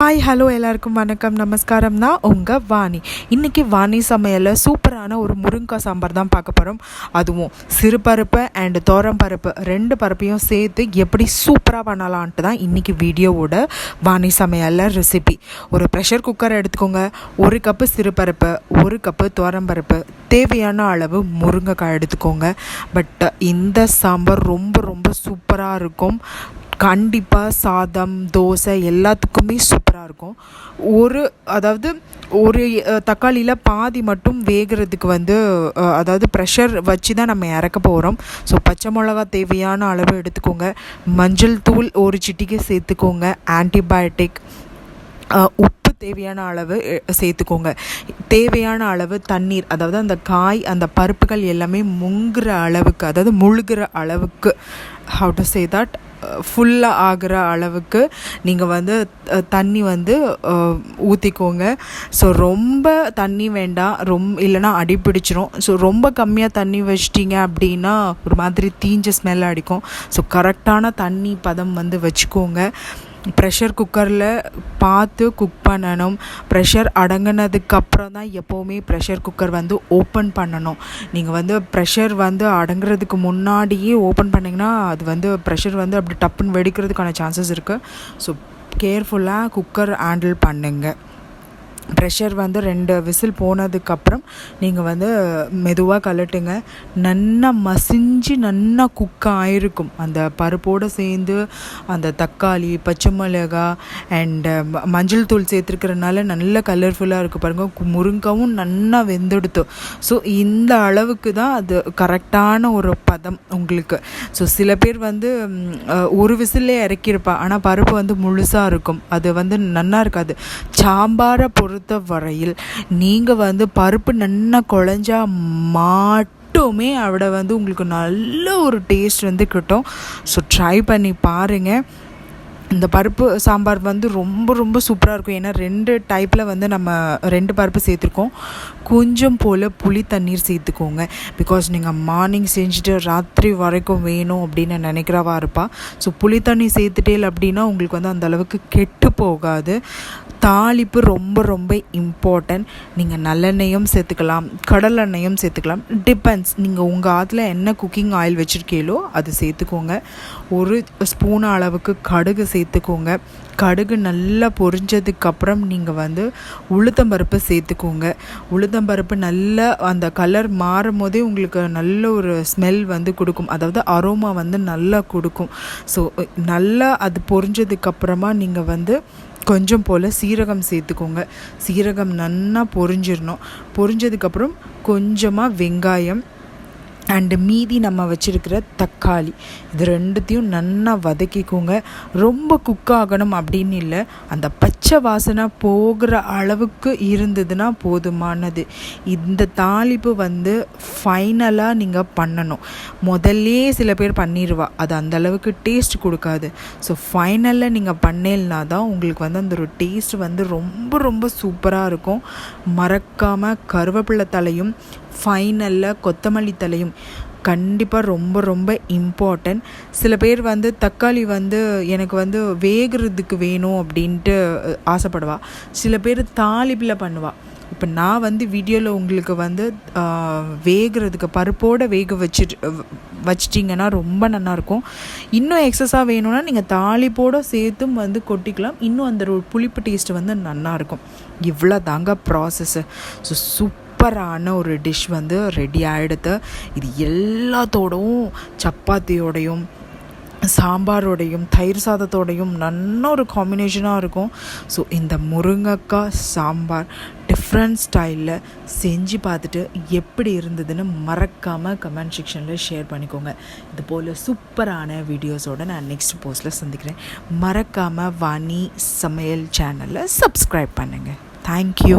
Hi hello எல்லாருக்கும் வணக்கம் நமஸ்காரம். நான் உங்கள் வாணி. இன்றைக்கி வாணி சமையலில் சூப்பரான ஒரு முருங்கைக்காய் சாம்பார் தான் பார்க்க போகிறோம். அதுவும் சிறுபருப்பு அண்டு பருப்பு ரெண்டு பருப்பையும் சேர்த்து எப்படி சூப்பராக பண்ணலான்ட்டு தான் இன்றைக்கி வீடியோவோட வாணி சமையலில் ரெசிபி. ஒரு ப்ரெஷர் குக்கர் எடுத்துக்கோங்க. 1 கப்பு சிறுபருப்பு, 1 கப்பு பருப்பு, தேவையான அளவு முருங்கைக்காய் எடுத்துக்கோங்க. பட் இந்த சாம்பார் ரொம்ப ரொம்ப சூப்பராக இருக்கும். கண்டிப்பாக சாதம், தோசை எல்லாத்துக்குமே சூப்பராக இருக்கும். ஒரு தக்காளியில் பாதி மட்டும் வேகிறதுக்கு அதாவது ப்ரெஷர் வச்சு தான் நம்ம இறக்க போகிறோம். ஸோ பச்சை மிளகா தேவையான அளவு எடுத்துக்கோங்க. மஞ்சள் தூள் 1 சிட்டிகை சேர்த்துக்கோங்க. ஆன்டிபயோட்டிக், உப்பு தேவையான அளவு சேர்த்துக்கோங்க. தேவையான அளவு தண்ணீர், அதாவது அந்த காய் அந்த பருப்புகள் எல்லாமே முங்குற அளவுக்கு, அதாவது முழுகிற அளவுக்கு, ஹவு டு சே தட், ஃபுல்லாக ஆகிற அளவுக்கு நீங்கள் தண்ணி ஊற்றிக்கோங்க. ஸோ ரொம்ப தண்ணி வேண்டாம், இல்லைனா அடி பிடிச்சிரும். ஸோ ரொம்ப கம்மியாக தண்ணி வச்சிட்டிங்க அப்படின்னா ஒரு மாதிரி தீஞ்ச ஸ்மெல் அடிக்கும். ஸோ கரெக்டான தண்ணி பதம் வச்சுக்கோங்க. ப்ரெஷர் குக்கரில் பார்த்து குக் பண்ணணும். ப்ரெஷர் அடங்கினதுக்கப்புறம் தான் எப்போவுமே ப்ரெஷர் குக்கர் ஓப்பன் பண்ணணும். நீங்கள் ப்ரெஷர் அடங்குறதுக்கு முன்னாடியே ஓப்பன் பண்ணிங்கன்னா அது ப்ரெஷர் அப்படி டப்புன்னு வெடிக்கிறதுக்கான சான்சஸ் இருக்குது. ஸோ கேர்ஃபுல்லாக குக்கர் ஹேண்டில் பண்ணுங்கள். ப்ரெஷர் 2 விசில் போனதுக்கப்புறம் நீங்கள் மெதுவாக கலட்டுங்க. நல்லா மசிஞ்சு நல்லா குக் ஆகிருக்கும். அந்த பருப்போடு சேர்ந்து அந்த தக்காளி, பச்சை மிளகா அண்டு மஞ்சள் தூள் சேர்த்துருக்கிறதுனால நல்ல கலர்ஃபுல்லாக இருக்குது பாருங்கள். முருங்கவும் நல்லா வெந்தெடுத்து. ஸோ இந்த அளவுக்கு தான் அது கரெக்டான ஒரு பதம் உங்களுக்கு. ஸோ சில பேர் ஒரு விசிலே இறக்கியிருப்பா, ஆனால் பருப்பு முழுசாக இருக்கும். அது நல்லா இருக்காது. சாம்பாரை பொறுத்த வரையில் நீங்கள் பருப்பு நல்லா குழஞ்சா மட்டுமே அவட உங்களுக்கு நல்ல ஒரு டேஸ்ட் கிட்டும். ஸோ ட்ரை பண்ணி பாருங்கள். இந்த பருப்பு சாம்பார் ரொம்ப ரொம்ப சூப்பராக இருக்கும். ஏன்னா 2 டைப்பில் நம்ம 2 பருப்பு சேர்த்துருக்கோம். கொஞ்சம் போல் புளி தண்ணீர் சேர்த்துக்கோங்க. பிகாஸ் நீங்கள் மார்னிங் செஞ்சுட்டு ராத்திரி வரைக்கும் வேணும் அப்படின்னு நினைக்கிறவா இருப்பா. ஸோ புளி தண்ணி சேர்த்துட்டே அப்படின்னா உங்களுக்கு அந்தளவுக்கு கெட்டு போகாது. தாளிப்பு ரொம்ப ரொம்ப இம்பார்ட்டன்ட். நீங்கள் நல்லெண்ணெயும் சேர்த்துக்கலாம், கடலெண்ணெயும் சேர்த்துக்கலாம். டிபெண்ட்ஸ், நீங்கள் உங்கள் ஆற்றுல என்ன குக்கிங் ஆயில் வச்சுருக்கீங்களோ அது சேர்த்துக்கோங்க. 1 ஸ்பூன் அளவுக்கு கடுகு சேர்த்துக்கோங்க. கடுகு நல்லா பொரிஞ்சதுக்கப்புறம் நீங்கள் உளுத்தம்பருப்பு சேர்த்துக்கோங்க. உளுத்தம்பருப்பு நல்லா அந்த கலர் மாறும் போதே உங்களுக்கு நல்ல ஒரு ஸ்மெல் கொடுக்கும். அதாவது அரோமா நல்லா கொடுக்கும். ஸோ நல்லா அது பொரிஞ்சதுக்கப்புறமா நீங்கள் கொஞ்சம் போல் சீரகம் சேர்த்துக்கோங்க. சீரகம் நல்லா பொரிஞ்சிடணும். பொரிஞ்சதுக்கப்புறம் கொஞ்சமாக வெங்காயம் அண்டு மீதி நம்ம வச்சுருக்கிற தக்காளி, இது 2த்தையும் நல்லா வதக்கிக்கோங்க. ரொம்ப குக் ஆகணும் அப்படின்னு இல்லை, அந்த பச்சை வாசனை போகிற அளவுக்கு இருந்ததுன்னா போதுமானது. இந்த தாளிப்பு ஃபைனலாக நீங்கள் பண்ணணும். முதல்லே சில பேர் பண்ணிடுவா, அது அந்தளவுக்கு டேஸ்ட் கொடுக்காது. ஸோ ஃபைனலில் நீங்கள் பண்ணேல்னா தான் உங்களுக்கு அந்த ஒரு டேஸ்ட் ரொம்ப ரொம்ப சூப்பராக இருக்கும். மறக்காமல் கருவேப்பிலை தலையும் ஃபைனலில் கொத்தமல்லி தலையும் கண்டிப்பாக ரொம்ப ரொம்ப இம்பார்ட்டன்ட். சில பேர் தக்காளி எனக்கு வேகிறதுக்கு வேணும் அப்படின்ட்டு ஆசைப்படுவா. சில பேர் தாளிப்பில் பண்ணுவா. இப்போ நான் வீடியோவில் உங்களுக்கு வேகிறதுக்கு பருப்போடு வேக வச்சிட்டிங்கன்னா ரொம்ப நல்லாயிருக்கும். இன்னும் எக்ஸஸாக வேணும்னா நீங்கள் தாளிப்போடு சேர்த்தும் கொட்டிக்கலாம். இன்னும் அந்த ஒரு புளிப்பு டேஸ்ட்டு நல்லாயிருக்கும். இவ்வளோ தாங்க ப்ராசஸ்ஸு. ஸோ சூப்பரான ஒரு டிஷ் ரெடி ஆகிடுது. இது எல்லாத்தோடவும் சப்பாத்தியோடையும் சாம்பாரோடையும் தயிர் சாதத்தோடையும் நல்ல ஒரு காம்பினேஷனாக இருக்கும். ஸோ இந்த முருங்கைக்காய் சாம்பார் டிஃப்ரெண்ட் ஸ்டைலில் செஞ்சு பார்த்துட்டு எப்படி இருந்ததுன்னு மறக்காமல் கமெண்ட் செக்ஷனில் ஷேர் பண்ணிக்கோங்க. இது போல் சூப்பரான வீடியோஸோடு நான் நெக்ஸ்ட் போஸ்ட்டில் சந்திக்கிறேன். மறக்காமல் வாணி சமையல் சேனலை சப்ஸ்கிரைப் பண்ணுங்கள். தேங்க்யூ.